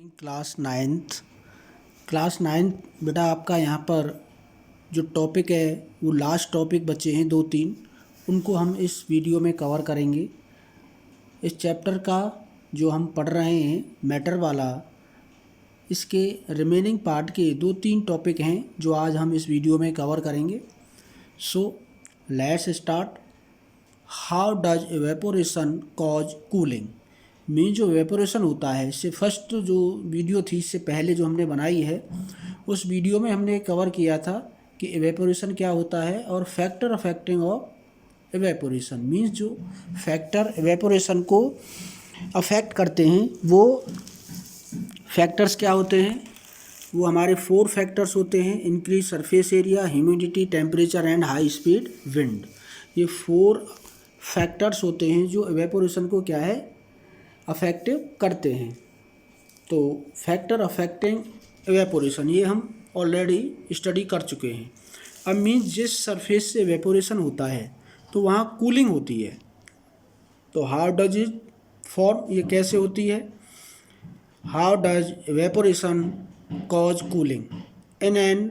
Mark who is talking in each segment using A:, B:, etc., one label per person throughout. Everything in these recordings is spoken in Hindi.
A: क्लास नाइन्थ बेटा आपका यहाँ पर जो टॉपिक है वो लास्ट टॉपिक बचे हैं 2-3, उनको हम इस वीडियो में कवर करेंगे। इस चैप्टर का जो हम पढ़ रहे हैं मैटर वाला, इसके रिमेनिंग पार्ट के 2-3 टॉपिक हैं जो आज हम इस वीडियो में कवर करेंगे। So let's start. How does evaporation cause cooling. Mean जो एवेपोरेशन होता है, इससे फर्स्ट जो वीडियो थी इससे पहले जो हमने बनाई है उस वीडियो में हमने कवर किया था कि एवेपोरेशन क्या होता है और factor affecting of evaporation. Means जो फैक्टर एवेपोरेशन को अफेक्ट करते हैं वो फैक्टर्स क्या होते हैं। वो हमारे 4 फैक्टर्स होते हैं: increase surface area, humidity, temperature and high speed wind. ये 4 फैक्टर्स होते हैं जो एवेपोरेशन को क्या है, अफेक्टिव करते हैं। तो फैक्टर अफेक्टिंग एवेपोरेशन ये हम ऑलरेडी स्टडी कर चुके हैं। अब मीन्स जिस सरफेस से एवेपोरेशन होता है तो वहाँ कूलिंग होती है। तो हाउ डज इट फॉर्म, ये कैसे होती है। How does evaporation cause cooling. In an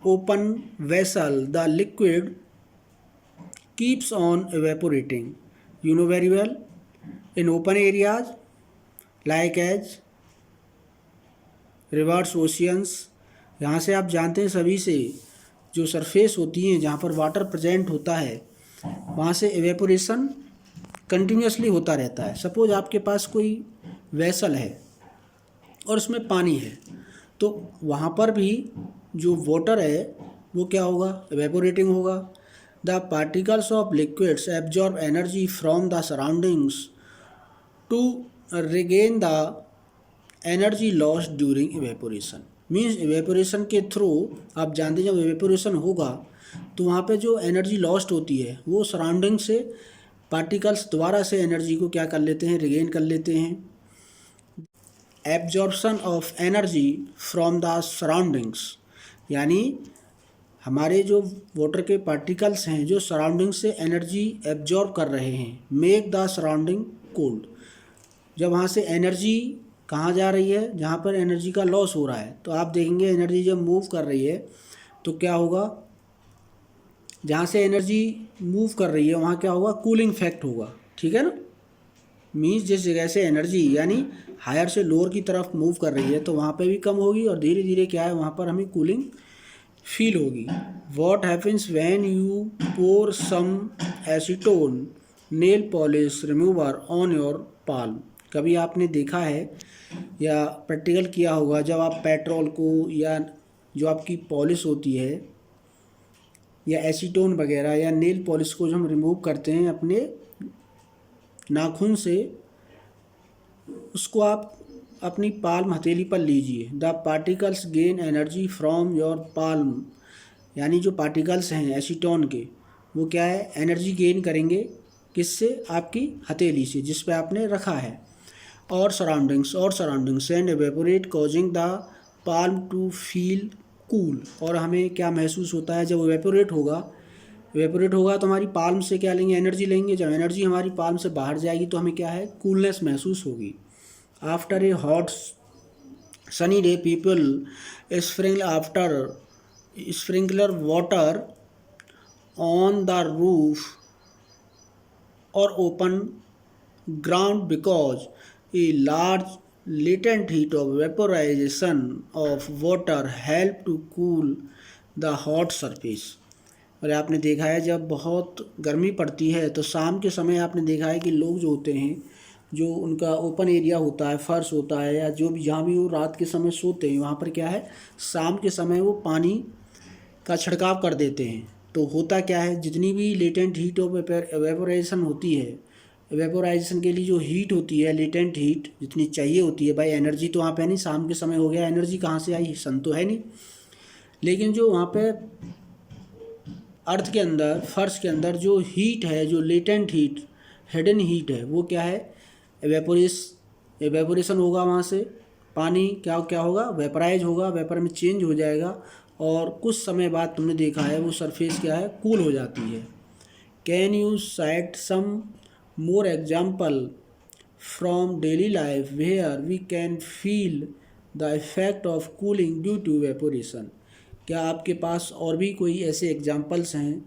A: open vessel the liquid keeps on evaporating. You know very well. In open areas like as rivers, oceans, यहाँ से आप जानते हैं सभी से जो सरफेस होती हैं जहाँ पर वाटर प्रेजेंट होता है वहाँ से एवेपोरेशन कंटिन्यूसली होता रहता है। सपोज आपके पास कोई वेसल है और उसमें पानी है, तो वहाँ पर भी जो वाटर है वो क्या होगा, एवेपोरेटिंग होगा। The particles of liquids absorb energy from the surroundings to regain the energy lost during evaporation. Means evaporation के थ्रू आप जानते हैं जब evaporation होगा तो वहाँ पे जो एनर्जी लॉस्ट होती है वो सराउंडिंग से पार्टिकल्स दोबारा से एनर्जी को क्या कर लेते हैं, रिगेन कर लेते हैं। Absorption of energy from the surroundings, यानी हमारे जो वाटर के पार्टिकल्स हैं जो सराउंडिंग से एनर्जी एब्जॉर्ब कर रहे हैं, मेक द सराउंडिंग कोल्ड। जब वहाँ से एनर्जी कहाँ जा रही है, जहाँ पर एनर्जी का लॉस हो रहा है, तो आप देखेंगे एनर्जी जब मूव कर रही है तो क्या होगा, जहाँ से एनर्जी मूव कर रही है वहाँ क्या होगा, कूलिंग इफेक्ट होगा। ठीक है ना। मीन्स जिस जगह से एनर्जी यानी हायर से लोअर की तरफ मूव कर रही है तो वहाँ पे भी कम होगी और धीरे धीरे क्या है वहाँ पर हमें कूलिंग फील होगी। What happens when you pour some acetone nail polish remover on your palm. कभी आपने देखा है या प्रैक्टिकल किया होगा, जब आप पेट्रोल को या जो आपकी पॉलिश होती है या एसीटोन वगैरह या नेल पॉलिश को जो हम रिमूव करते हैं अपने नाखून से, उसको आप अपनी पाल्म हथेली पर लीजिए। The particles gain energy from your palm, यानी जो पार्टिकल्स हैं एसीटोन के वो क्या है, एनर्जी गेन करेंगे किससे, आपकी हथेली से जिस पे आपने रखा है। और surroundings and evaporate causing the palm to feel cool. और हमें क्या महसूस होता है जब एवेपोरेट होगा तो हमारी पाल्म से क्या लेंगे, एनर्जी लेंगे। जब एनर्जी हमारी पाल्म से बाहर जाएगी तो हमें क्या है, कूलनेस महसूस होगी। After a hot sunny day, people sprinkler water on the roof or open ground because a large latent heat of vaporization of water help to cool the hot surface. और आपने देखा है जब बहुत गर्मी पड़ती है तो शाम के समय आपने देखा है कि लोग जो होते हैं, जो उनका ओपन एरिया होता है, फर्श होता है या जो भी जहाँ भी वो रात के समय सोते हैं, वहाँ पर क्या है, शाम के समय वो पानी का छिड़काव कर देते हैं। तो होता क्या है, जितनी भी लेटेंट हीट ऑफ एवेपोराइजेशन होती है, एवेपोराइजेशन के लिए जो हीट होती है, लेटेंट हीट जितनी चाहिए होती है, भाई एनर्जी तो वहाँ पे नहीं, शाम के समय हो गया, एनर्जी कहाँ से आई, सन तो है नहीं। लेकिन जो वहाँ पे अर्थ के अंदर, फर्श के अंदर जो हीट है, जो लेटेंट हीट, हिडन हीट है, वो क्या है, एवेपोरेशन होगा। वहाँ से पानी क्या क्या होगा, वेपराइज होगा, वेपर में चेंज हो जाएगा और कुछ समय बाद तुमने देखा है वो सरफेस क्या है, कूल हो जाती है। Can you cite some more example from daily life where we can feel the effect of cooling due to evaporation. क्या आपके पास और भी कोई ऐसे एग्जांपल्स हैं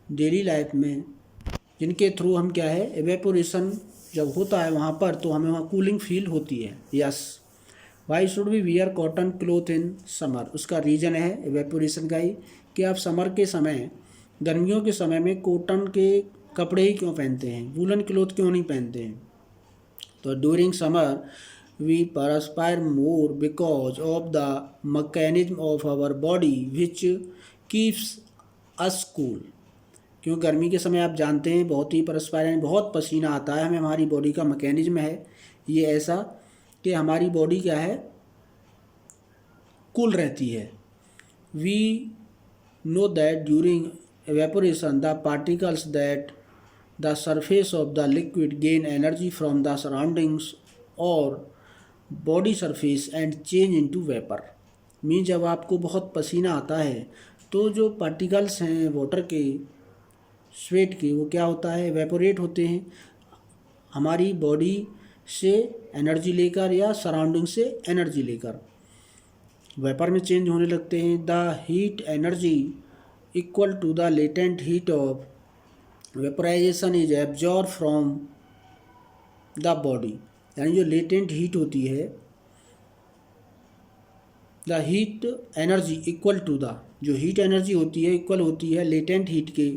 A: डेली लाइफ में जिनके थ्रू हम क्या है एवेपोरेशन जब होता है वहाँ पर तो हमें वहाँ कूलिंग फील होती है? Yes. Why should we wear cotton cloth in summer? उसका रीज़न है एवेपोरेशन का ही कि आप समर के समय, गर्मियों के समय में कॉटन के कपड़े ही क्यों पहनते हैं, वूलन क्लोथ क्यों नहीं पहनते हैं? तो during summer we perspire more because of the mechanism of our body which keeps us cool. क्यों गर्मी के समय आप जानते हैं बहुत ही परस्पायरन, बहुत पसीना आता है हमें, हमारी बॉडी का मैकेनिज्म है ये ऐसा कि हमारी बॉडी क्या है कूल रहती है। We know that during evaporation the particles that the surface of the liquid gain energy from the surroundings or body surface and change into vapor। Mean जब आपको बहुत पसीना आता है तो जो पार्टिकल्स हैं वाटर के, स्वेट के, वो क्या होता है वेपोरेट होते हैं हमारी बॉडी से एनर्जी लेकर या सराउंडिंग से एनर्जी लेकर वेपर में चेंज होने लगते हैं। The heat energy equal to the latent heat of vaporisation is absorb from the body. यानी जो लेटेंट हीट होती है, the heat energy equal to the, जो हीट एनर्जी होती है इक्वल होती है लेटेंट हीट के,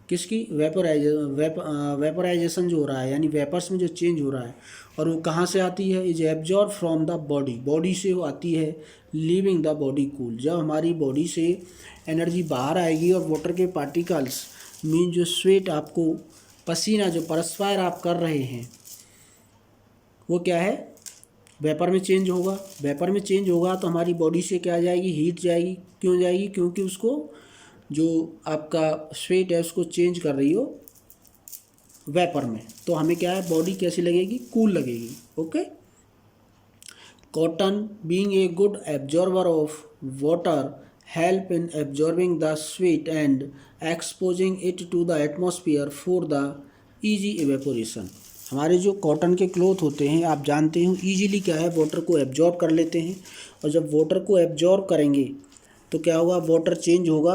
A: किसकी, वेपराइजेशन जो हो रहा है यानी वेपर्स में जो चेंज हो रहा है, और वो कहाँ से आती है, is absorb from the body, body से वो आती है, लीविंग द बॉडी कूल। जब हमारी बॉडी से एनर्जी बाहर आएगी और वाटर के पार्टिकल्स मीन जो स्वेट आपको पसीना जो परस्पायर आप कर रहे हैं वो क्या है वेपर में चेंज होगा। वेपर में चेंज होगा तो हमारी बॉडी से क्या जाएगी, हीट जाएगी। क्यों जाएगी, क्योंकि उसको जो आपका स्वेट है उसको चेंज कर रही हो वेपर में, तो हमें क्या है बॉडी कैसी लगेगी, कूल लगेगी। Okay. Cotton being a good absorber of water help in absorbing the sweat and exposing it to the atmosphere for the easy evaporation. हमारे जो कॉटन के क्लोथ होते हैं आप जानते हो ईजीली क्या है वाटर को एब्जॉर्ब कर लेते हैं, और जब वाटर को एब्जॉर्ब करेंगे तो क्या होगा, वाटर चेंज होगा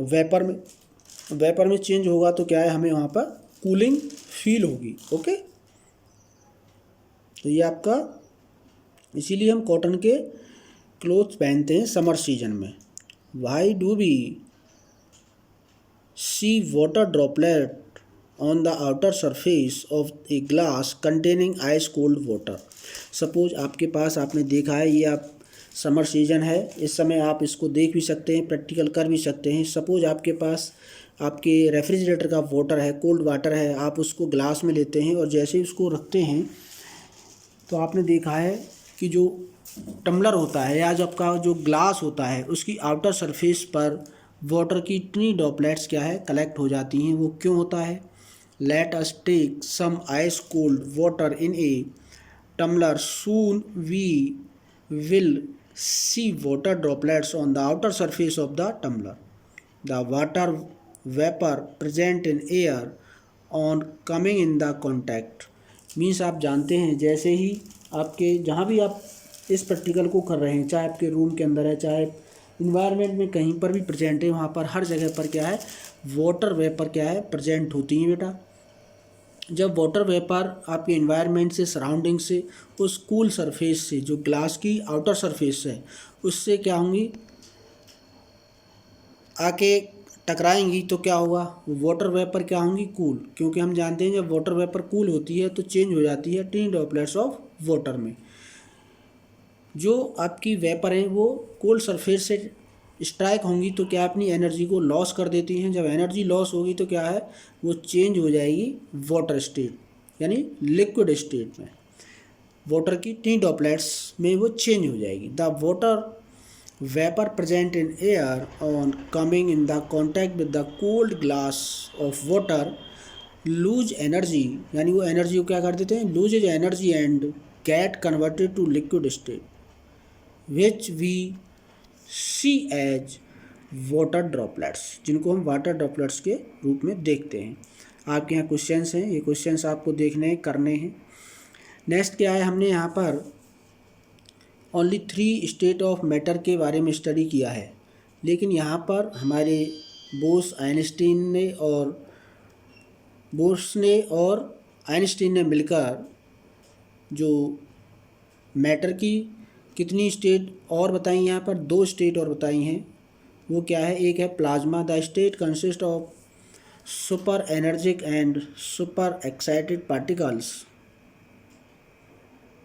A: वेपर में, वेपर में चेंज होगा तो क्या है हमें वहाँ पर कूलिंग फील होगी। ओके। तो ये आपका, इसीलिए हम कॉटन के क्लोथ पहनते हैं समर सीजन में। Why do we see water droplet on the outer surface of a glass containing ice cold water। Suppose आपके पास, आपने देखा है ये आप समर सीजन है इस समय आप इसको देख भी सकते हैं, प्रैक्टिकल कर भी सकते हैं। सपोज आपके पास आपके रेफ्रिजरेटर का वाटर है, कोल्ड वाटर है, आप उसको ग्लास में लेते हैं और जैसे ही उसको रखते हैं तो आपने देखा है कि जो टम्बलर होता है या जो आपका जो ग्लास होता है उसकी आउटर सरफेस पर वाटर की इतनी ड्रॉपलेट्स क्या है कलेक्ट हो जाती हैं। वो क्यों होता है, let us take some ice cold water in a tumbler, soon we will see water droplets on the outer surface of the tumbler। The water vapor present in air on coming in the contact means आप जानते हैं जैसे ही आपके जहाँ भी आप इस प्रैक्टिकल को कर रहे हैं, चाहे आपके रूम के अंदर है चाहे इन्वायरमेंट में कहीं पर भी प्रेजेंट है, वहाँ पर हर जगह पर क्या है वाटर वेपर क्या है प्रेजेंट होती हैं बेटा। जब वाटर वेपर आपके इन्वायरमेंट से, सराउंडिंग से, उस कूल सरफेस से जो ग्लास की आउटर सरफेस है उससे क्या होंगी आके टकराएंगी तो क्या होगा, वाटर वेपर क्या होंगी कूल। क्योंकि हम जानते हैं जब वाटर वेपर कूल होती है तो चेंज हो जाती है टिनी ड्रॉपलेट्स ऑफ वाटर में। जो आपकी वेपर है वो कोल्ड सरफेस से स्ट्राइक होंगी तो क्या अपनी एनर्जी को लॉस कर देती हैं। जब एनर्जी लॉस होगी तो क्या है वो चेंज हो जाएगी वाटर स्टेट यानी लिक्विड स्टेट में, वाटर की टिनी ड्रॉपलेट्स में वो चेंज हो जाएगी। The water vapour present in air on coming in the contact with the cold glass of water lose energy, यानी वो एनर्जी को क्या कर देते हैं lose its energy and get converted to liquid state which we see as water droplets, जिनको हम वाटर ड्रॉपलेट्स के रूप में देखते हैं। आपके यहाँ क्वेश्चंस हैं, ये क्वेश्चंस आपको देखने करने हैं। नेक्स्ट क्या है, हमने यहाँ पर ओनली 3 स्टेट ऑफ मैटर के बारे में स्टडी किया है, लेकिन यहाँ पर हमारे बोस ने और आइंस्टीन ने मिलकर जो मैटर की कितनी स्टेट और बताई, यहाँ पर 2 स्टेट और बताई हैं। वो क्या है, एक है plasma. The state consist of super energetic and super excited particles.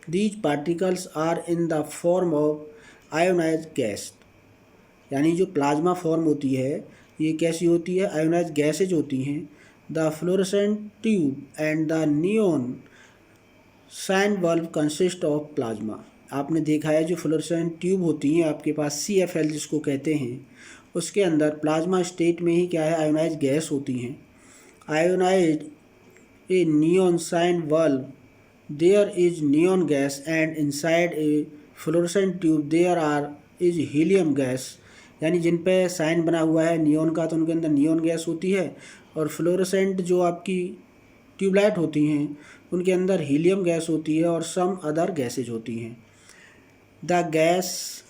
A: These particles are in the form of ionised gas. यानी जो प्लाज्मा फॉर्म होती है ये कैसी होती है, आयोनाइज्ड गैसेज होती हैं। The fluorescent tube and the neon sign bulb consist of plasma. आपने देखा है जो फ्लोरेसेंट ट्यूब होती हैं आपके पास, CFL जिसको कहते हैं, उसके अंदर प्लाज्मा स्टेट में ही क्या है, आयोनाइज्ड गैस होती हैं। Ionised a neon sign bulb there is neon gas and inside a fluorescent tube there are is helium gas. यानी जिन पे साइन बना हुआ है नियॉन का तो उनके अंदर नियॉन गैस होती है, और फ्लोरेसेंट जो आपकी ट्यूबलाइट होती हैं उनके अंदर हीलियम गैस होती है और सम अदर गैसेज होती हैं। The gas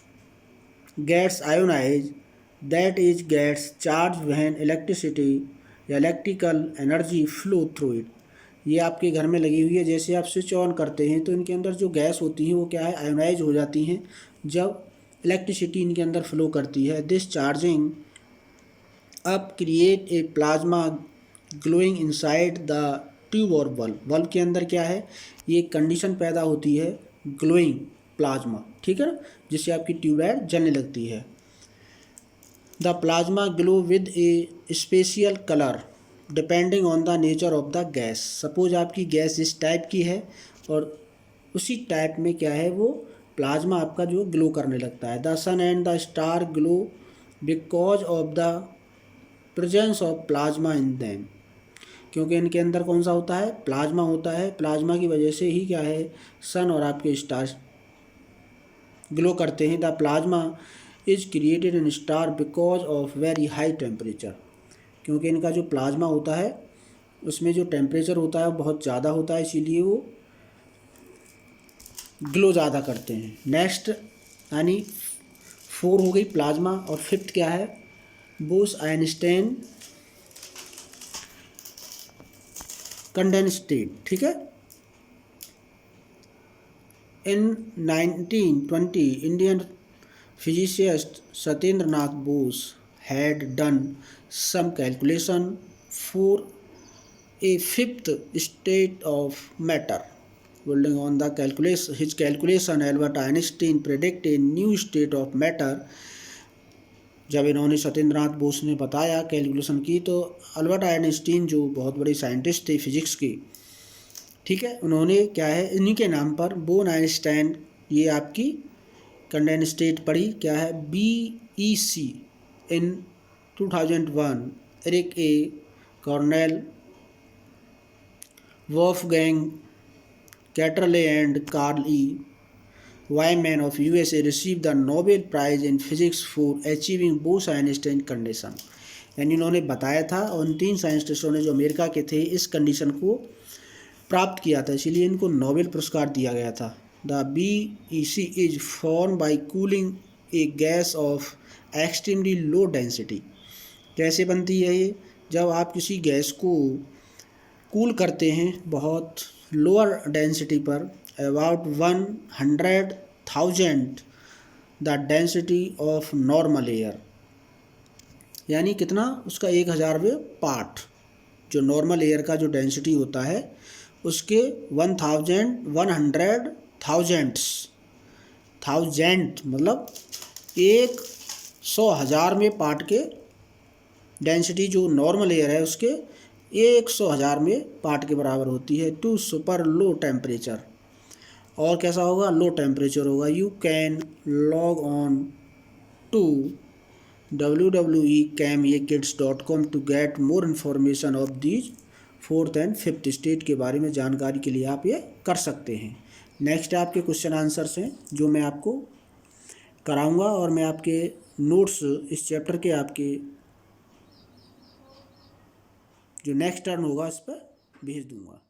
A: gets ionize that is gets charge when electricity या electrical energy flow through it. ये आपके घर में लगी हुई है, जैसे आप स्विच ऑन करते हैं तो इनके अंदर जो गैस होती हैं वो क्या है, आयोनाइज हो जाती हैं जब इलेक्ट्रिसिटी इनके अंदर फ्लो करती है। This charging up create a plasma glowing inside the tube और बल्ब के अंदर क्या है, ये कंडीशन पैदा होती है ग्लोइंग प्लाज्मा, ठीक है ना, जिससे आपकी ट्यूबलाइट जलने लगती है। The plasma glow with a special colour depending on the nature of the gas. Suppose आपकी गैस इस टाइप की है और उसी टाइप में क्या है वो प्लाज्मा आपका जो ग्लो करने लगता है। The sun and the star glow because of the presence of plasma in them. क्योंकि इनके अंदर कौन सा होता है, प्लाज्मा होता है। प्लाज्मा की वजह से ही क्या है, सन और आपके स्टार ग्लो करते हैं। The plasma is created in star because of very high temperature. क्योंकि इनका जो प्लाज्मा होता है उसमें जो टेम्परेचर होता है वो बहुत ज़्यादा होता है, इसीलिए वो ग्लो ज़्यादा करते हैं। नेक्स्ट यानी 4 हो गई प्लाज्मा, और 5th क्या है, बोस आइंस्टाइन कंडेंस्ड स्टेट, ठीक है। इन 1920 Indian physicist Satyendra Nath Bose had done some calculation for a 5th state of matter. Building on the his calculation, Albert Einstein predicted a new state of matter. जब इन्होंने सत्येंद्र नाथ बोस ने बताया कैलकुलेशन की, तो अल्बर्ट आइंस्टीन जो बहुत बड़े साइंटिस्ट थे फिजिक्स के, ठीक है, उन्होंने क्या है इन्हीं के नाम पर बोन आइंस्टाइन ये आपकी कंडेंस्ड स्टेट पढ़ी, क्या है BEC। In 2001, Eric A. Cornell, Wolfgang Catterley and Carl E. Wyman of USA received the Nobel Prize in Physics for achieving Bose-Einstein condition. यानी इन्होंने बताया था और उन 3 साइंटिस्टों ने जो अमेरिका के थे इस कंडीशन को प्राप्त किया था, इसीलिए इनको नोबेल पुरस्कार दिया गया था। The BEC is form by cooling A gas off extremely low density. कैसे बनती है ये, जब आप किसी गैस को कूल करते हैं बहुत लोअर डेंसिटी पर, about 100,000 the density of normal air. यानी कितना, उसका 1000वें पार्ट जो नॉर्मल एयर का जो डेंसिटी होता है उसके 100,000 मतलब 100,000वें पार्ट के डेंसिटी जो नॉर्मल एयर है उसके 100,000वें पार्ट के बराबर होती है टू सुपर लो टेम्परेचर। और कैसा होगा, लो टेम्परेचर होगा। You can log on to www.cameyekids.com to get more information of these 4th and 5th state के बारे में जानकारी के लिए आप ये कर सकते हैं। नेक्स्ट आपके क्वेश्चन आंसर्स हैं जो मैं आपको कराऊंगा, और मैं आपके नोट्स इस चैप्टर के आपके जो नेक्स्ट टर्न होगा इस पर भेज दूंगा।